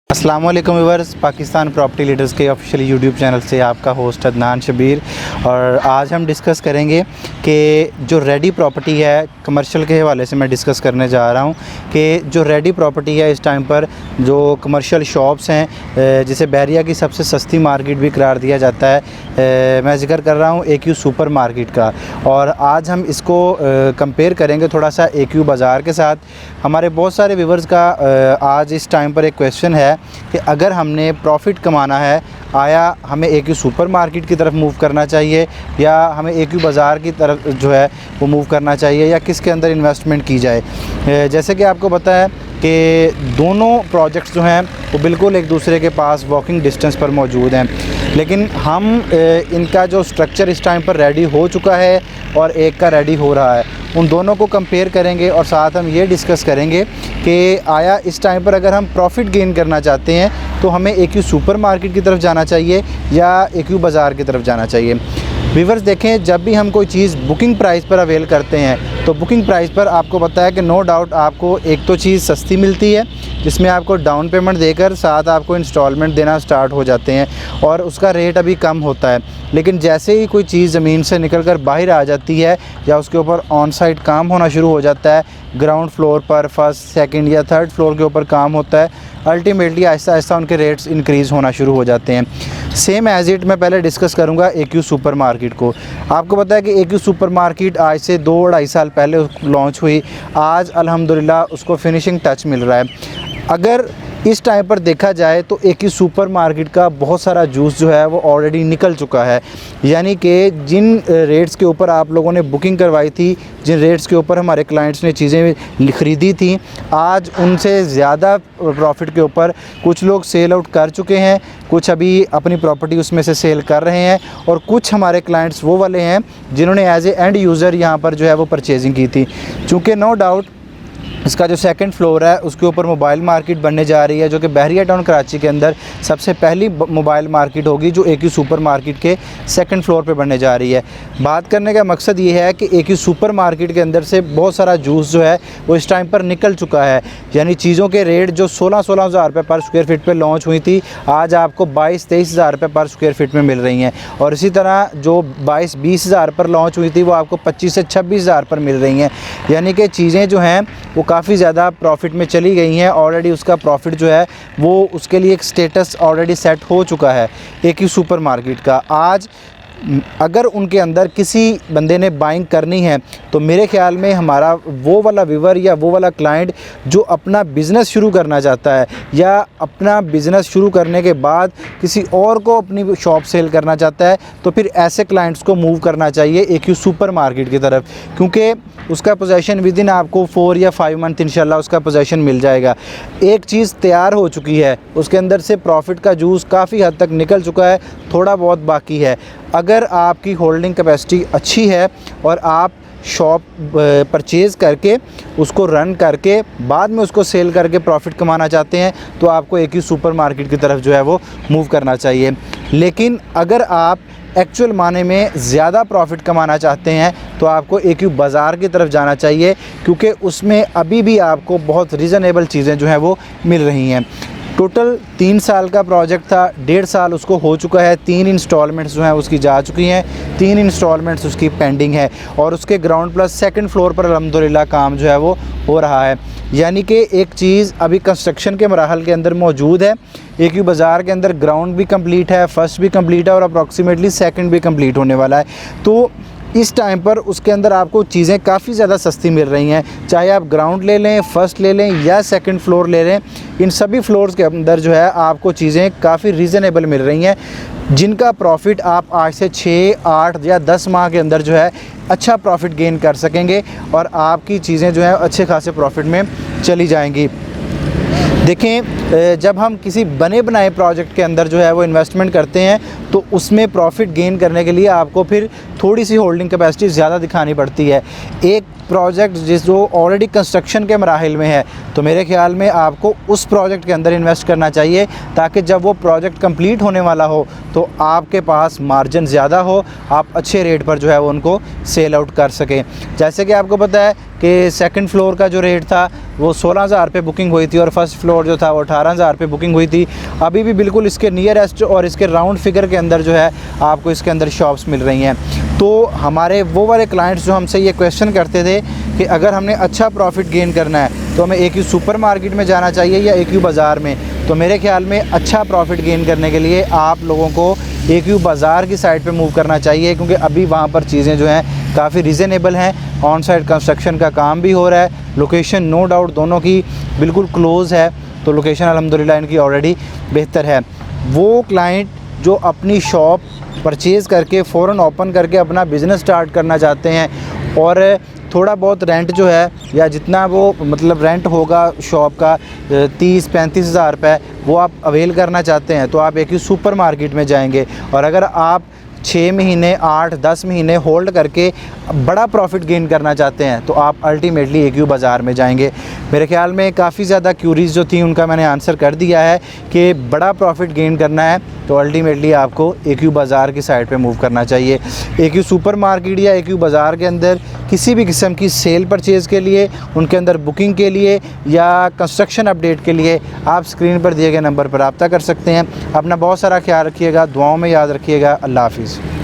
अस्सलाम वालेकुम viewers, Pakistan property leaders के ऑफिशियल यूट्यूब चैनल से आपका होस्ट अदनान शबीर। और आज हम डिस्कस करेंगे कि जो रेडी प्रॉपर्टी है, कमर्शियल के हवाले से मैं डिस्कस करने जा रहा हूं कि जो रेडी प्रॉपर्टी है इस टाइम पर जो कमर्शियल शॉप्स हैं, जिसे बहरिया की सबसे सस्ती मार्केट भी करार दिया जाता है, मैं ज़िक्र कर रहा हूं AQ सुपर मार्केट का। और आज हम इसको कंपेयर करेंगे थोड़ा सा AQ बाज़ार के साथ। हमारे बहुत सारे व्यूअर्स का आज इस टाइम पर एक क्वेश्चन है कि अगर हमने प्रॉफिट कमाना है, आया हमें AQ सुपर मार्केट की तरफ मूव करना चाहिए या हमें AQ बाज़ार की तरफ जो है वो मूव करना चाहिए, या किसके अंदर इन्वेस्टमेंट की जाए। जैसे कि आपको पता है कि दोनों प्रोजेक्ट्स जो हैं वो बिल्कुल एक दूसरे के पास वॉकिंग डिस्टेंस पर मौजूद हैं, लेकिन हम इनका जो स्ट्रक्चर इस टाइम पर रेडी हो चुका है और एक का रेडी हो रहा है, उन दोनों को कंपेयर करेंगे और साथ हम ये डिस्कस करेंगे कि आया इस टाइम पर अगर हम प्रॉफिट गेन करना चाहते हैं तो हमें AQ सुपर मार्केट की तरफ जाना चाहिए या AQ बाज़ार की तरफ जाना चाहिए। व्यूअर्स देखें, जब भी हम कोई चीज़ बुकिंग प्राइस पर अवेल करते हैं तो बुकिंग प्राइस पर आपको पता है कि नो डाउट आपको एक तो चीज़ सस्ती मिलती है जिसमें आपको डाउन पेमेंट देकर साथ आपको इंस्टॉलमेंट देना स्टार्ट हो जाते हैं और उसका रेट अभी कम होता है। लेकिन जैसे ही कोई चीज़ ज़मीन से निकल कर बाहर आ जाती है या उसके ऊपर ऑन साइट काम होना शुरू हो जाता है, ग्राउंड फ्लोर पर फर्स्ट सेकंड या थर्ड फ्लोर के ऊपर काम होता है, अल्टीमेटली आहिस्ता आहिस्ता उनके रेट्स इंक्रीज़ होना शुरू हो जाते हैं। सेम एज इट मैं पहले डिस्कस करूंगा AQ सुपर मार्केट को। आपको पता है कि AQ सुपर मार्केट आज से 2-2.5 साल पहले लॉन्च हुई, आज अल्हम्दुलिल्लाह उसको फिनिशिंग टच मिल रहा है। अगर इस टाइम पर देखा जाए तो AQ सुपर मार्केट का बहुत सारा जूस जो है वो ऑलरेडी निकल चुका है, यानी कि जिन रेट्स के ऊपर आप लोगों ने बुकिंग करवाई थी, जिन रेट्स के ऊपर हमारे क्लाइंट्स ने चीज़ें ख़रीदी थी, आज उनसे ज़्यादा प्रॉफिट के ऊपर कुछ लोग सेल आउट कर चुके हैं, कुछ अभी अपनी प्रॉपर्टी उसमें से सेल कर रहे हैं और कुछ हमारे क्लाइंट्स वो वाले हैं जिन्होंने एज ए एंड यूज़र यहाँ पर जो है वो परचेजिंग की थी। चूँकि नो डाउट इसका जो सेकंड फ्लोर है उसके ऊपर मोबाइल मार्केट बनने जा रही है, जो कि बहरिया टाउन कराची के अंदर सबसे पहली मोबाइल मार्केट होगी जो AQ सुपर मार्केट के सेकंड फ्लोर पे बनने जा रही है। बात करने का मकसद ये है कि AQ सुपर मार्केट के अंदर से बहुत सारा जूस जो है वो इस टाइम पर निकल चुका है, यानी चीज़ों के रेट जो 16-16 हज़ार रुपये पर स्क्वायर फीट पर लॉन्च हुई थी, आज आपको 22-23 हज़ार रुपये पर स्क्वायर फीट में मिल रही हैं। और इसी तरह जो 22-20 हज़ार पर लॉन्च हुई थी वो आपको 25 से 26 हज़ार पर मिल रही हैं, यानी कि चीज़ें जो हैं वो काफ़ी ज़्यादा प्रॉफिट में चली गई हैं। ऑलरेडी उसका प्रॉफिट जो है वो उसके लिए एक स्टेटस ऑलरेडी सेट हो चुका है AQ सुपर मार्केट का। आज अगर उनके अंदर किसी बंदे ने बाइंग करनी है तो मेरे ख्याल में हमारा वो वाला व्यूवर या वो वाला क्लाइंट जो अपना बिज़नेस शुरू करना चाहता है या अपना बिज़नेस शुरू करने के बाद किसी और को अपनी शॉप सेल करना चाहता है, तो फिर ऐसे क्लाइंट्स को मूव करना चाहिए AQ सुपर मार्केट की तरफ, क्योंकि उसका पोजीशन विद इन आपको 4 या 5 मंथ इंशाल्लाह उसका पोजीशन मिल जाएगा। एक चीज़ तैयार हो चुकी है, उसके अंदर से प्रॉफिट का जूस काफ़ी हद तक निकल चुका है, थोड़ा बहुत बाकी है। अगर आपकी होल्डिंग कैपेसिटी अच्छी है और आप शॉप परचेज़ करके उसको रन करके बाद में उसको सेल करके प्रॉफिट कमाना चाहते हैं तो आपको AQ सुपर मार्केट की तरफ जो है वो मूव करना चाहिए। लेकिन अगर आप एक्चुअल माने में ज़्यादा प्रॉफिट कमाना चाहते हैं तो आपको AQ बाज़ार की तरफ जाना चाहिए, क्योंकि उसमें अभी भी आपको बहुत रीज़नेबल चीज़ें जो हैं वो मिल रही हैं। टोटल 3 साल का प्रोजेक्ट था, 1.5 साल उसको हो चुका है, 3 इंस्टॉलमेंट्स जो हैं उसकी जा चुकी हैं, 3 इंस्टॉलमेंट्स उसकी पेंडिंग है और उसके ग्राउंड प्लस सेकंड फ्लोर पर अल्हम्दुलिल्लाह काम जो है वो हो रहा है। यानी कि एक चीज़ अभी कंस्ट्रक्शन के मराहल के अंदर मौजूद है। AQ बाज़ार के अंदर ग्राउंड भी कंप्लीट है, फर्स्ट भी कंप्लीट है और अप्रॉक्सीमेटली सेकंड भी कंप्लीट होने वाला है। तो इस टाइम पर उसके अंदर आपको चीज़ें काफ़ी ज़्यादा सस्ती मिल रही हैं, चाहे आप ग्राउंड ले लें, फर्स्ट ले लें या सेकंड फ्लोर ले लें, इन सभी फ्लोर्स के अंदर जो है आपको चीज़ें काफ़ी रीज़नेबल मिल रही हैं, जिनका प्रॉफिट आप आज से 6, 8 या 10 माह के अंदर जो है अच्छा प्रॉफिट गेन कर सकेंगे और आपकी चीज़ें जो है अच्छे खासे प्रॉफिट में चली जाएंगी। देखें, जब हम किसी बने बनाए प्रोजेक्ट के अंदर जो है वो इन्वेस्टमेंट करते हैं तो उसमें प्रॉफिट गेन करने के लिए आपको फिर थोड़ी सी होल्डिंग कैपेसिटी ज़्यादा दिखानी पड़ती है। एक प्रोजेक्ट जो ऑलरेडी कंस्ट्रक्शन के मराहिल में है तो मेरे ख्याल में आपको उस प्रोजेक्ट के अंदर इन्वेस्ट करना चाहिए, ताकि जब वो प्रोजेक्ट कंप्लीट होने वाला हो तो आपके पास मार्जिन ज़्यादा हो, आप अच्छे रेट पर जो है वो उनको सेल आउट कर सकें। जैसे कि आपको पता है कि सेकंड फ्लोर का जो रेट था वो 16,000 पे बुकिंग हुई थी और फर्स्ट फ्लोर जो था वो 18 18,000 पे बुकिंग हुई थी, अभी भी बिल्कुल इसके नियरेस्ट और इसके राउंड फिगर के अंदर जो है आपको इसके अंदर शॉप्स मिल रही हैं। तो हमारे वो वाले क्लाइंट्स जो हमसे ये क्वेश्चन करते थे कि अगर हमने अच्छा प्रॉफिट गेन करना है तो हमें AQ सुपर मार्केट में जाना चाहिए या AQ बाज़ार में, तो मेरे ख्याल में अच्छा प्रॉफिट गेन करने के लिए आप लोगों को AQ बाज़ार की साइड पे मूव करना चाहिए, क्योंकि अभी वहाँ पर चीज़ें जो हैं काफ़ी रीज़नेबल हैं। ऑन साइट कंस्ट्रक्शन का काम भी हो रहा है, लोकेशन नो डाउट दोनों की बिल्कुल क्लोज़ है, तो लोकेशन अल्हम्दुलिल्लाह इनकी ऑलरेडी बेहतर है। वो क्लाइंट जो अपनी शॉप परचेज़ करके फ़ौरन ओपन करके अपना बिज़नेस स्टार्ट करना चाहते हैं और थोड़ा बहुत रेंट जो है या जितना वो मतलब रेंट होगा शॉप का 30-35 हज़ार रुपये वो आप अवेल करना चाहते हैं, तो आप AQ सुपर मार्केट में जाएंगे। और अगर आप 6 महीने 8-10 महीने होल्ड करके बड़ा प्रॉफिट गेन करना चाहते हैं तो आप अल्टीमेटली AQ बाज़ार में जाएंगे। मेरे ख्याल में काफ़ी ज़्यादा क्यूरीज़ जो थी उनका मैंने आंसर कर दिया है कि बड़ा प्रॉफिट गेन करना है तो अल्टीमेटली आपको AQ बाज़ार की साइड पे मूव करना चाहिए। AQ सुपर मार्केट या AQ बाज़ार के अंदर किसी भी किस्म की सेल परचेज़ के लिए, उनके अंदर बुकिंग के लिए या कंस्ट्रक्शन अपडेट के लिए आप स्क्रीन पर दिए गए नंबर पर रब्ता कर सकते हैं। अपना बहुत सारा ख्याल रखिएगा, दुआओं में याद रखिएगा। अल्लाह हाफ़िज़।